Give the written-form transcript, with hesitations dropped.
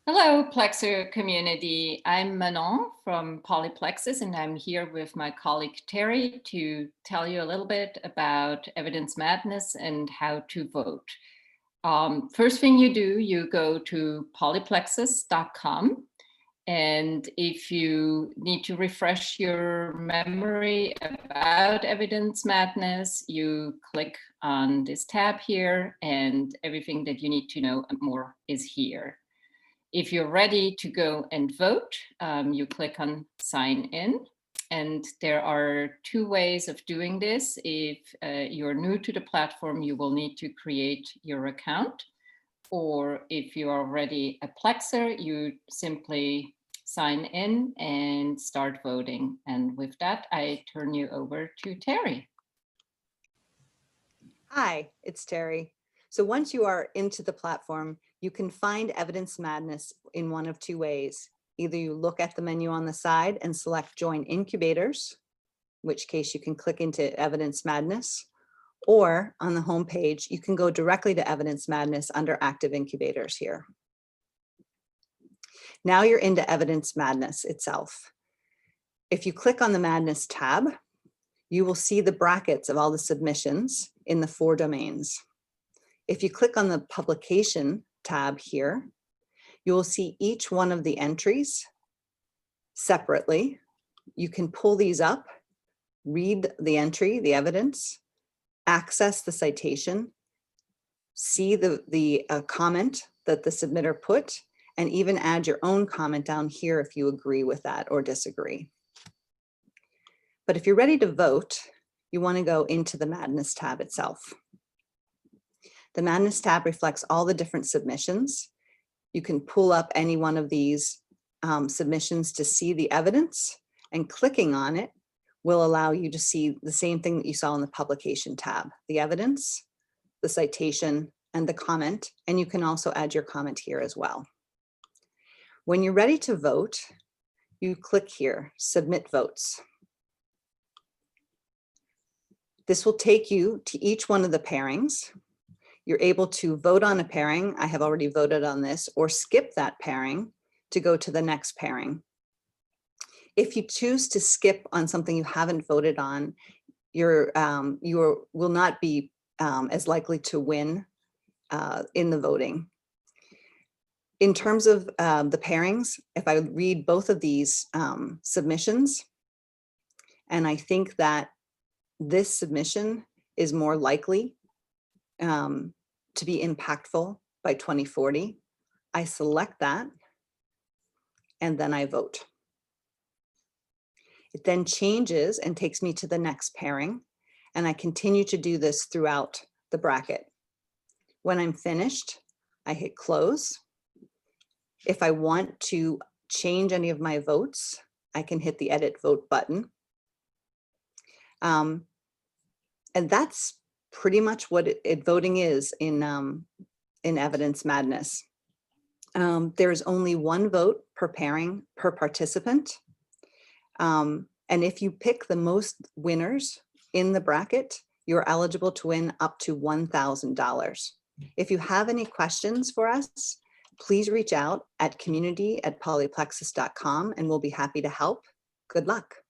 Hello, Plexer community. I'm Manon from Polyplexus, and I'm here with my colleague Terry to tell you a little bit about evidence madness and how to vote. First thing you do, you go to polyplexus.com. And if you need to refresh your memory about evidence madness, you click on this tab here, and everything that you need to know more is here. If you're ready to go and vote, you click on sign in. And there are two ways of doing this. If you're new to the platform, you will need to create your account. Or if you are already a Plexer, you simply sign in and start voting. And with that, I turn you over to Terry. Hi, it's Terry. So once you are into the platform, you can find evidence madness in one of two ways. Either you look at the menu on the side and select join incubators, in which case you can click into evidence madness, or on the home page, you can go directly to evidence madness under active incubators here. Now you're into evidence madness itself. If you click on the madness tab, you will see the brackets of all the submissions in the 4 domains. If you click on the publication tab here, you will see each one of the entries separately. You can pull these up, read the entry, the evidence, access the citation, see the comment that the submitter put, and even add your own comment down here if you agree with that or disagree. But if you're ready to vote, you want to go into the Madness tab itself. The Madness tab reflects all the different submissions. You can pull up any one of these submissions to see the evidence, and clicking on it will allow you to see the same thing that you saw in the publication tab, the evidence, the citation, and the comment, and you can also add your comment here as well. When you're ready to vote, you click here, Submit Votes. This will take you to each one of the pairings. You're able to vote on a pairing. I have already voted on this, or skip that pairing to go to the next pairing. If you choose to skip on something you haven't voted on, you will not be as likely to win in the voting. In terms of the pairings, if I read both of these submissions, and I think that this submission is more likely to be impactful by 2040, I select that, and then I vote. It then changes and takes me to the next pairing, and I continue to do this throughout the bracket. When I'm finished, I hit close. If I want to change any of my votes, I can hit the edit vote button. And that's pretty much what voting is in Evidence Madness. There's only one vote per pairing per participant. And if you pick the most winners in the bracket, you're eligible to win up to $1,000. If you have any questions for us, please reach out at community@polyplexus.com and we'll be happy to help. Good luck.